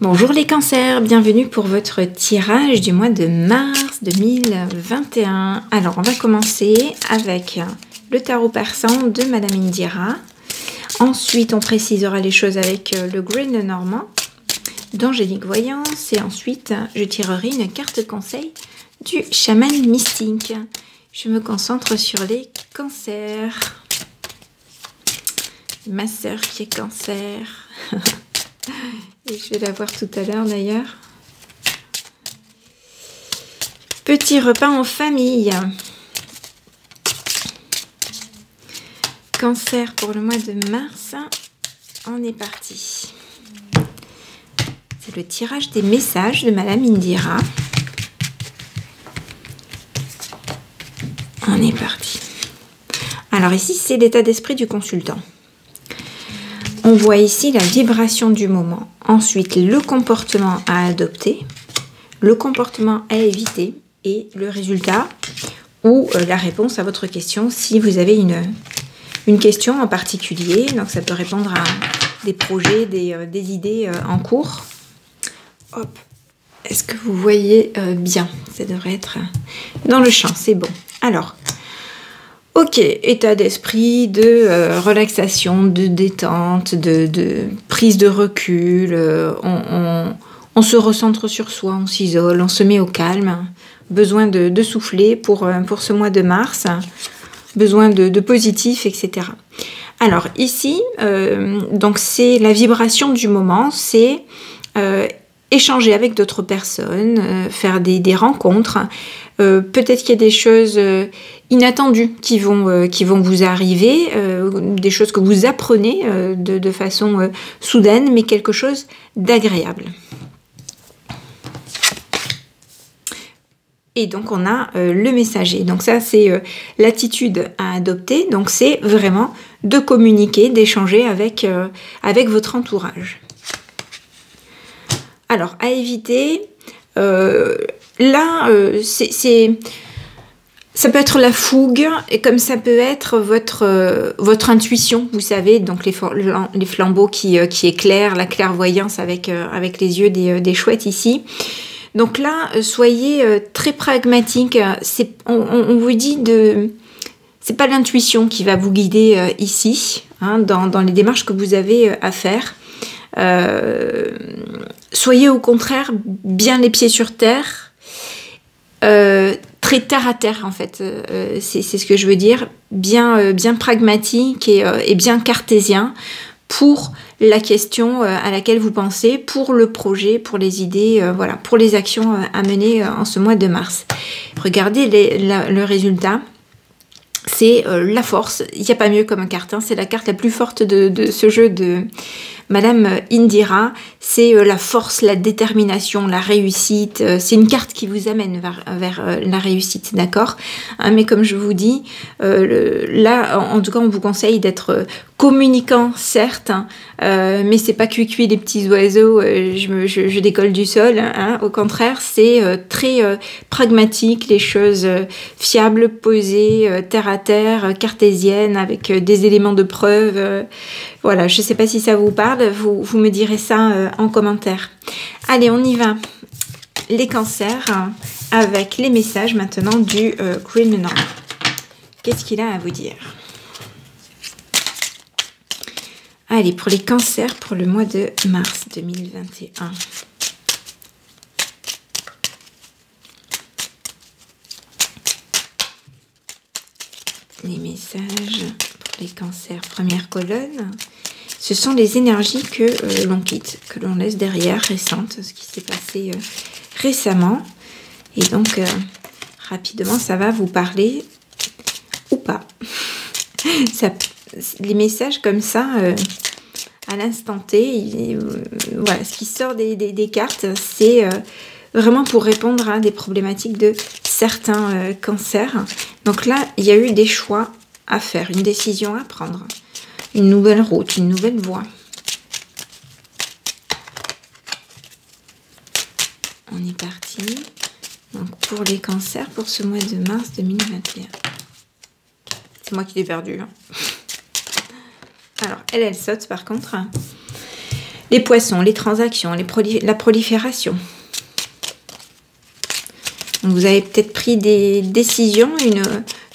Bonjour les cancers, bienvenue pour votre tirage du mois de mars 2021. Alors on va commencer avec le tarot persan de Madame Indira. Ensuite on précisera les choses avec le Green Lenormand d'Angélique Voyance. Et ensuite je tirerai une carte conseil du chaman mystique. Je me concentre sur les cancers. Ma sœur qui est cancer. Et je vais la voir tout à l'heure d'ailleurs. Petit repas en famille. Cancer pour le mois de mars. On est parti. C'est le tirage des messages de Madame Indira. On est parti. Alors ici, c'est l'état d'esprit du consultant. On voit ici la vibration du moment. Ensuite, le comportement à adopter, le comportement à éviter et le résultat ou la réponse à votre question si vous avez une question en particulier. Donc, ça peut répondre à des projets, des idées en cours. Hop. Est-ce que vous voyez bien? Ça devrait être dans le champ, c'est bon. Alors, ok, état d'esprit de relaxation, de détente, de prise de recul. On se recentre sur soi, on s'isole, on se met au calme. Besoin de souffler pour ce mois de mars. Besoin de positif, etc. Alors ici, donc c'est la vibration du moment, c'est échanger avec d'autres personnes, faire des rencontres. Peut-être qu'il y a des choses inattendues qui vont vous arriver, des choses que vous apprenez de façon soudaine, mais quelque chose d'agréable. Et donc on a le messager. Donc ça c'est l'attitude à adopter. Donc c'est vraiment de communiquer, d'échanger avec votre entourage. Alors à éviter, là ça peut être la fougue et comme ça peut être votre intuition, vous savez, donc les flambeaux qui éclairent, la clairvoyance avec les yeux des chouettes ici. Donc là, soyez très pragmatique. On vous dit c'est pas l'intuition qui va vous guider ici, hein, dans les démarches que vous avez à faire. Soyez au contraire bien les pieds sur terre, très terre à terre en fait, c'est ce que je veux dire, bien pragmatique et bien cartésien pour la question à laquelle vous pensez, pour le projet, pour les idées, voilà, pour les actions à mener en ce mois de mars. Regardez le résultat. C'est la force. Il n'y a pas mieux comme carte, hein. C'est la carte la plus forte de ce jeu de Madame Indira. C'est la force, la détermination, la réussite. C'est une carte qui vous amène vers la réussite, d'accord, hein, mais comme je vous dis, là, en tout cas, on vous conseille d'être communicant, certes, hein, mais c'est pas cuit les petits oiseaux, je décolle du sol, hein, au contraire, c'est très pragmatique, les choses fiables, posées, terre à terre, cartésienne, avec des éléments de preuve. Voilà, je sais pas si ça vous parle, vous me direz ça en commentaire. Allez, on y va. Les cancers, avec les messages maintenant du Green Lenormand. Qu'est-ce qu'il a à vous dire? Allez, pour les cancers, pour le mois de mars 2021. Les messages pour les cancers, première colonne. Ce sont les énergies que l'on quitte, que l'on laisse derrière, récentes, ce qui s'est passé récemment. Et donc, rapidement, ça va vous parler ou pas. Les messages comme ça, à l'instant T, voilà, ce qui sort des cartes, c'est vraiment pour répondre à des problématiques de certains cancers. Donc là, il y a eu des choix à faire, une décision à prendre, une nouvelle route, une nouvelle voie. On est parti. Donc pour les cancers, pour ce mois de mars 2021. C'est moi qui l'ai perdu, hein. Alors, elle saute par contre. Les poissons, les transactions, la prolifération. Donc, vous avez peut-être pris des décisions,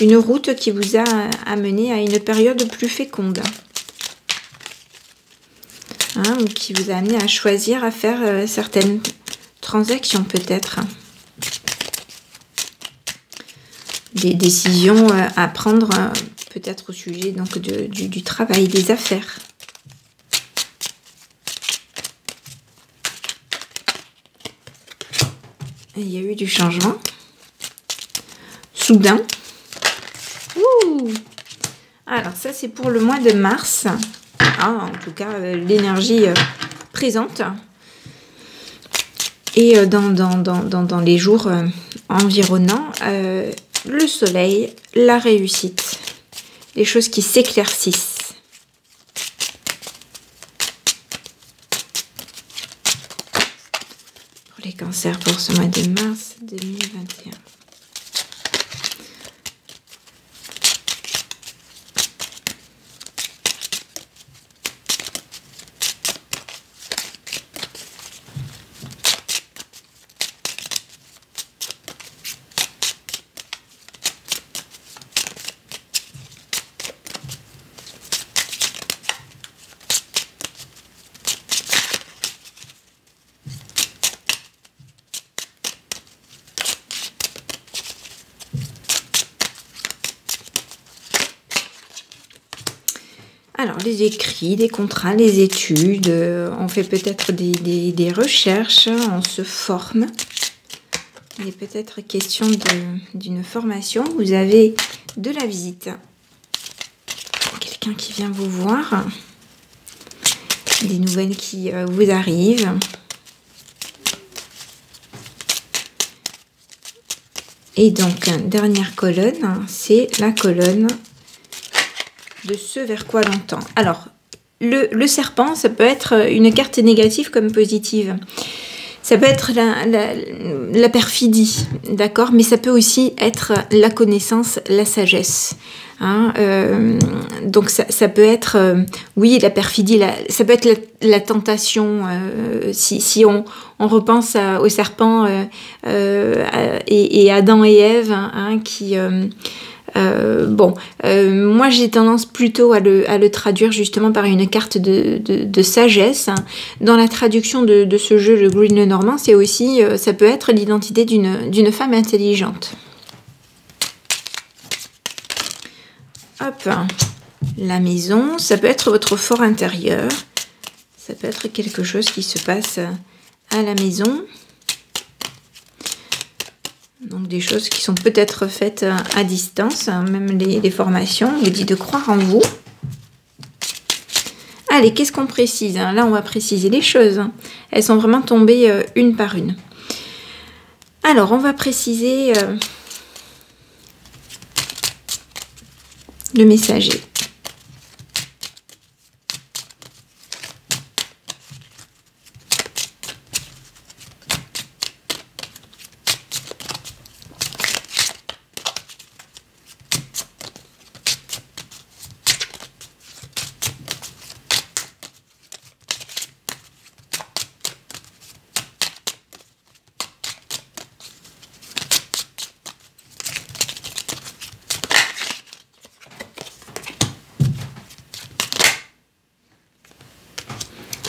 une route qui vous a amené à une période plus féconde. Hein, ou qui vous a amené à choisir, à faire certaines transactions peut-être. Des décisions à prendre peut-être au sujet donc du travail, des affaires. Et il y a eu du changement. Soudain. Ouh. Alors ça c'est pour le mois de mars. Ah, en tout cas l'énergie présente. Et dans les jours environnants, le soleil, la réussite, les choses qui s'éclaircissent. Pour les cancers pour ce mois de mars 2021. Alors, les écrits, les contrats, les études, on fait peut-être des recherches, on se forme. Il est peut-être question d'une formation. Vous avez de la visite. Quelqu'un qui vient vous voir. Des nouvelles qui vous arrivent. Et donc, dernière colonne, c'est la colonne de ce vers quoi l'on tend. Alors, le serpent, ça peut être une carte négative comme positive. Ça peut être la perfidie, d'accord? Mais ça peut aussi être la connaissance, la sagesse. Hein, donc ça peut être, oui, la perfidie, ça peut être la tentation. Si on repense au serpent et Adam et Ève, hein, qui... moi j'ai tendance plutôt à le traduire justement par une carte de sagesse. Dans la traduction de ce jeu, le Green Lenormand, c'est aussi, ça peut être l'identité d'une femme intelligente. Hop, la maison, ça peut être votre fort intérieur, ça peut être quelque chose qui se passe à la maison. Donc des choses qui sont peut-être faites à distance, même les formations. On vous dit de croire en vous. Allez, qu'est-ce qu'on précise? Là, on va préciser les choses. Elles sont vraiment tombées une par une. Alors, on va préciser le messager.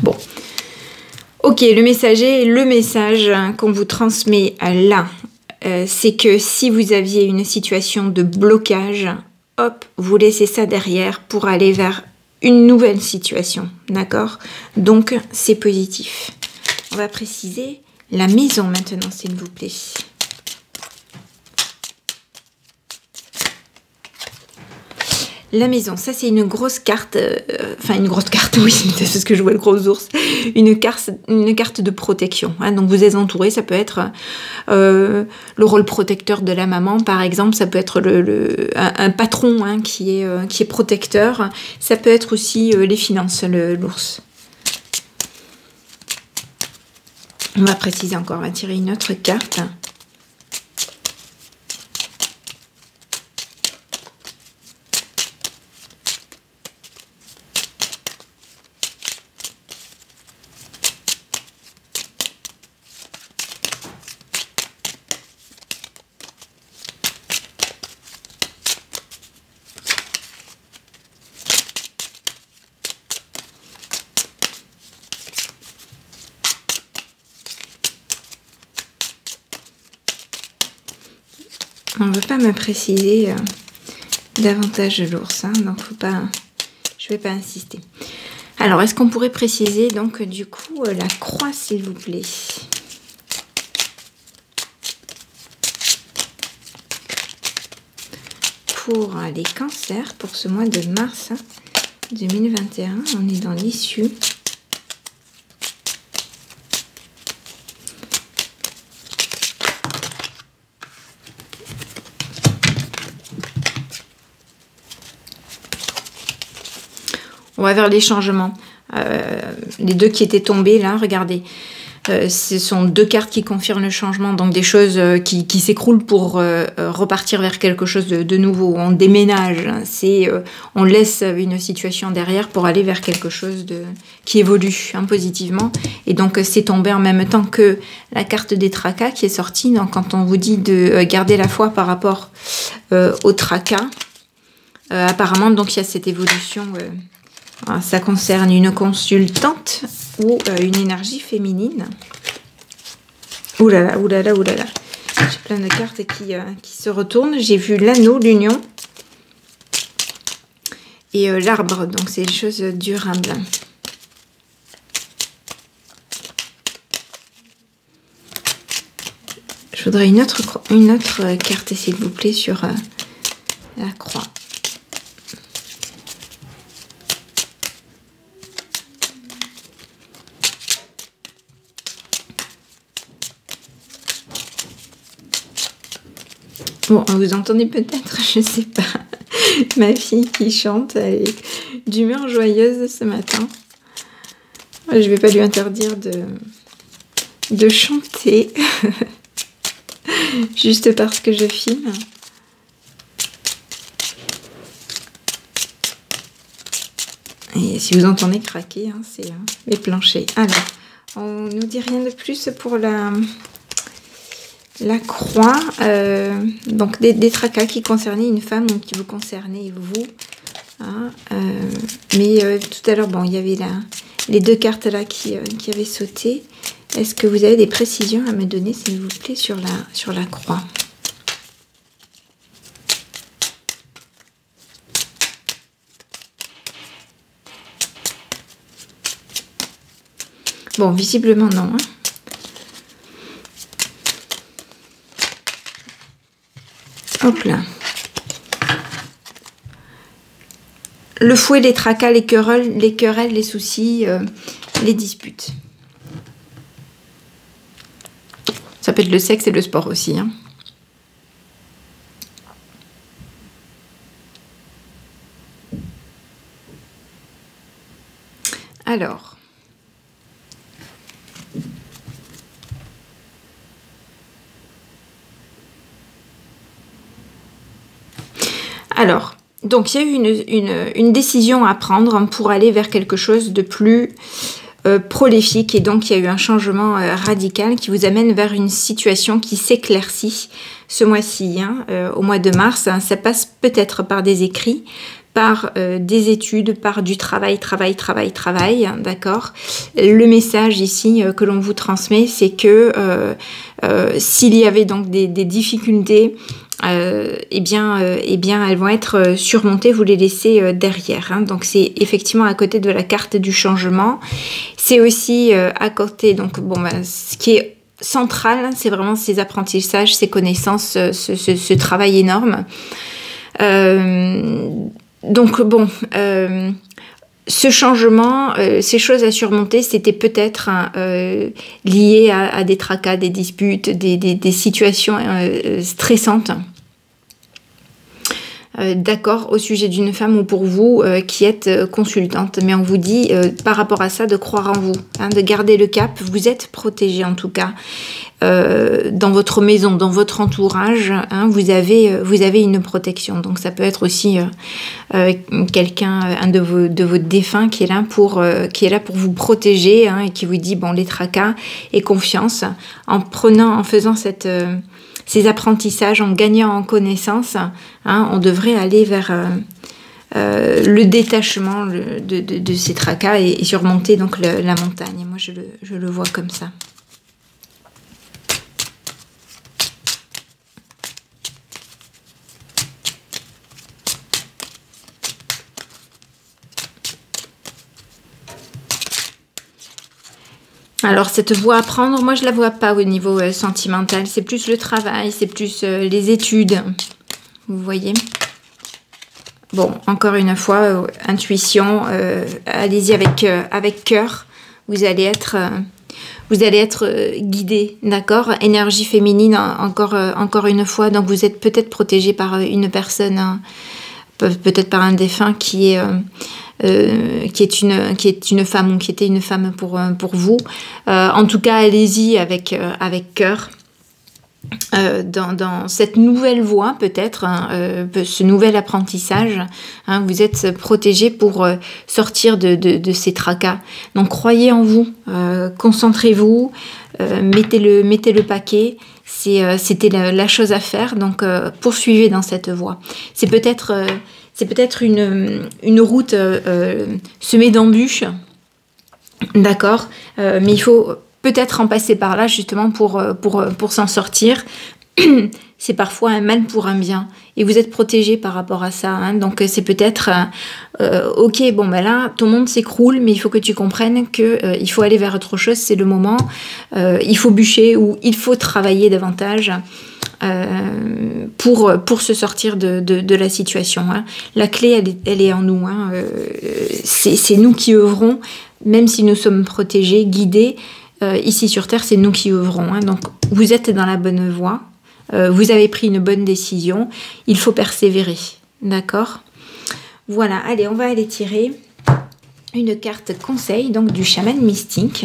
Bon, ok, le message qu'on vous transmet là, c'est que si vous aviez une situation de blocage, hop, vous laissez ça derrière pour aller vers une nouvelle situation, d'accord? Donc, c'est positif. On va préciser la maison maintenant, s'il vous plaît. La maison, ça c'est une grosse carte, enfin une grosse carte, oui, c'est ce que je vois le gros ours, une carte de protection. Hein, donc vous êtes entouré, ça peut être le rôle protecteur de la maman, par exemple, ça peut être un patron hein, qui est protecteur, ça peut être aussi les finances, l'ours. On va préciser encore, on va tirer une autre carte. On ne veut pas me préciser davantage l'ours, hein, donc faut pas, je ne vais pas insister. Alors, est-ce qu'on pourrait préciser donc du coup la croix, s'il vous plaît? Pour les cancers, pour ce mois de mars 2021, on est dans l'issue. On va vers les changements. Les deux qui étaient tombés là, regardez. Ce sont deux cartes qui confirment le changement, donc des choses qui s'écroulent pour repartir vers quelque chose de nouveau. On déménage, on laisse une situation derrière pour aller vers quelque chose qui évolue positivement. Et donc c'est tombé en même temps que la carte des tracas qui est sortie. Donc quand on vous dit de garder la foi par rapport aux tracas, apparemment donc il y a cette évolution. Ça concerne une consultante ou une énergie féminine. Ouh là là, ouh là là, ouh là là. J'ai plein de cartes qui se retournent. J'ai vu l'anneau, l'union et l'arbre. Donc c'est des choses durables. Je voudrais une autre carte, s'il vous plaît, sur la croix. Bon, vous entendez peut-être, je sais pas, ma fille qui chante, elle est d'humeur joyeuse ce matin. Je vais pas lui interdire de chanter, juste parce que je filme. Et si vous entendez craquer, hein, c'est les planchers. Alors, on nous dit rien de plus pour la croix, donc des tracas qui concernaient une femme ou qui vous concernaient vous. Hein, mais tout à l'heure, bon, il y avait les deux cartes là qui avaient sauté. Est-ce que vous avez des précisions à me donner, s'il vous plaît, sur la croix? Bon, visiblement non. Hein. Hop là. Le fouet, les tracas, les querelles, les soucis, les disputes. Ça peut être le sexe et le sport aussi. Hein. Alors. Donc il y a eu une décision à prendre pour aller vers quelque chose de plus prolifique, et donc il y a eu un changement radical qui vous amène vers une situation qui s'éclaircit ce mois-ci, hein, au mois de mars. Hein, ça passe peut-être par des écrits, par des études, par du travail, hein, d'accord. Le message ici que l'on vous transmet, c'est que s'il y avait donc des difficultés, eh bien, elles vont être surmontées, vous les laissez derrière. Hein. Donc, c'est effectivement à côté de la carte du changement. C'est aussi à côté, donc, bon, ce qui est central, c'est vraiment ces apprentissages, ces connaissances, ce travail énorme. Donc, bon, ce changement, ces choses à surmonter, c'était peut-être lié à des tracas, des disputes, des situations stressantes. D'accord, au sujet d'une femme ou pour vous qui êtes consultante. Mais on vous dit, par rapport à ça, de croire en vous, hein, de garder le cap. Vous êtes protégé en tout cas. Dans votre maison, dans votre entourage, hein, vous avez une protection. Donc ça peut être aussi quelqu'un, un de vos défunts qui est là pour vous protéger, hein, et qui vous dit bon, les tracas et confiance, en faisant ces apprentissages, en gagnant en connaissance, hein, on devrait aller vers le détachement de ces tracas et surmonter donc la montagne. Et moi je le vois comme ça. Alors cette voie à prendre, moi je la vois pas au niveau sentimental. C'est plus le travail, c'est plus les études. Vous voyez? Bon, encore une fois, intuition, allez-y avec cœur. Vous allez être guidé, d'accord? Énergie féminine, encore une fois. Donc vous êtes peut-être protégé par une personne, hein, peut-être par un défunt qui est une femme ou qui était une femme pour vous. En tout cas, allez-y avec cœur. Dans cette nouvelle voie peut-être, hein, ce nouvel apprentissage, hein, vous êtes protégé pour sortir de ces tracas. Donc croyez en vous, concentrez-vous, mettez le paquet. C'était la chose à faire, donc poursuivez dans cette voie. C'est peut-être une route semée d'embûches, d'accord, mais il faut peut-être en passer par là justement pour s'en sortir. C'est parfois un mal pour un bien. Et vous êtes protégé par rapport à ça. Hein. Donc c'est peut-être, ok, bon ben là, ton monde s'écroule, mais il faut que tu comprennes qu'il faut aller vers autre chose, c'est le moment. Il faut bûcher ou il faut travailler davantage pour se sortir de la situation. Hein. La clé, elle est en nous. Hein. C'est nous qui œuvrons, même si nous sommes protégés, guidés. Ici sur Terre, c'est nous qui œuvrons. Hein. Donc, vous êtes dans la bonne voie. Vous avez pris une bonne décision. Il faut persévérer. D'accord? Voilà. Allez, on va aller tirer une carte conseil donc du chaman mystique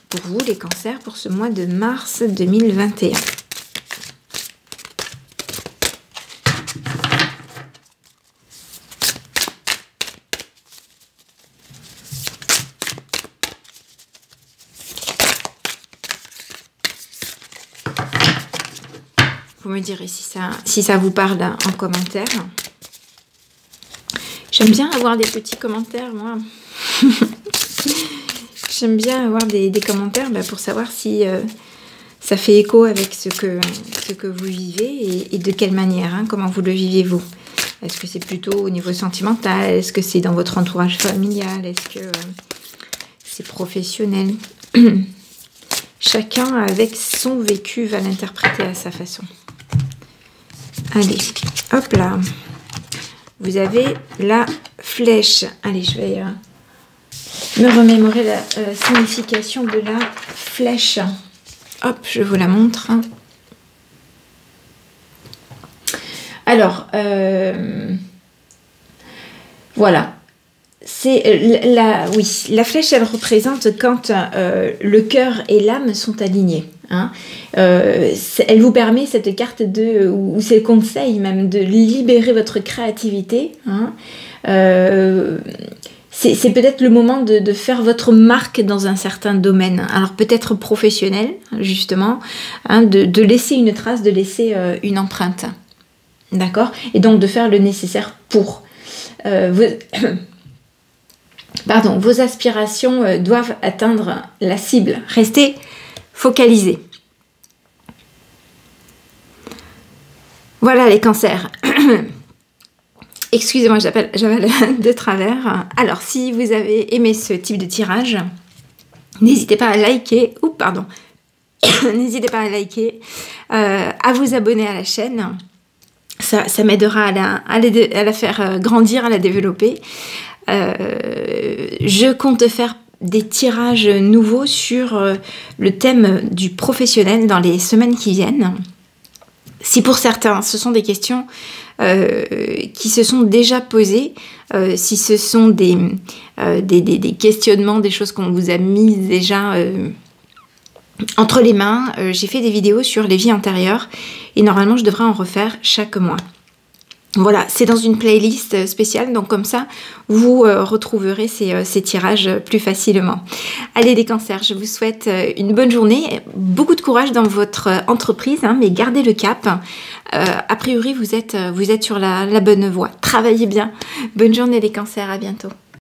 pour vous, les cancers, pour ce mois de mars 2021. Vous me direz si ça vous parle en commentaire. J'aime bien avoir des petits commentaires, moi. J'aime bien avoir des commentaires pour savoir si ça fait écho avec ce que vous vivez et de quelle manière, hein, comment vous le vivez vous. Est-ce que c'est plutôt au niveau sentimental? Est-ce que c'est dans votre entourage familial? Est-ce que c'est professionnel? Chacun avec son vécu va l'interpréter à sa façon. Allez, hop là. Vous avez la flèche. Allez, je vais me remémorer la signification de la flèche. Hop, je vous la montre. Alors, voilà. La flèche, elle représente quand le cœur et l'âme sont alignés. Hein. Elle vous permet, cette carte, ou c'est le conseil même, de libérer votre créativité. Hein. C'est peut-être le moment de faire votre marque dans un certain domaine. Alors peut-être professionnel, justement, hein, de laisser une trace, de laisser une empreinte. D'accord? Et donc de faire le nécessaire pour. Vos aspirations doivent atteindre la cible. Restez focalisés. Voilà les cancers. Excusez-moi, j'avale de travers. Alors, si vous avez aimé ce type de tirage, n'hésitez pas à liker. N'hésitez pas à liker, à vous abonner à la chaîne. Ça m'aidera à la faire grandir, à la développer. Je compte faire des tirages nouveaux sur le thème du professionnel dans les semaines qui viennent. Si pour certains, ce sont des questions qui se sont déjà posées, si ce sont des questionnements, des choses qu'on vous a mis déjà entre les mains, j'ai fait des vidéos sur les vies antérieures et normalement je devrais en refaire chaque mois. Voilà, c'est dans une playlist spéciale, donc comme ça, vous retrouverez ces tirages plus facilement. Allez les cancers, je vous souhaite une bonne journée, beaucoup de courage dans votre entreprise, hein, mais gardez le cap. A priori, vous êtes sur la bonne voie. Travaillez bien. Bonne journée les cancers, à bientôt.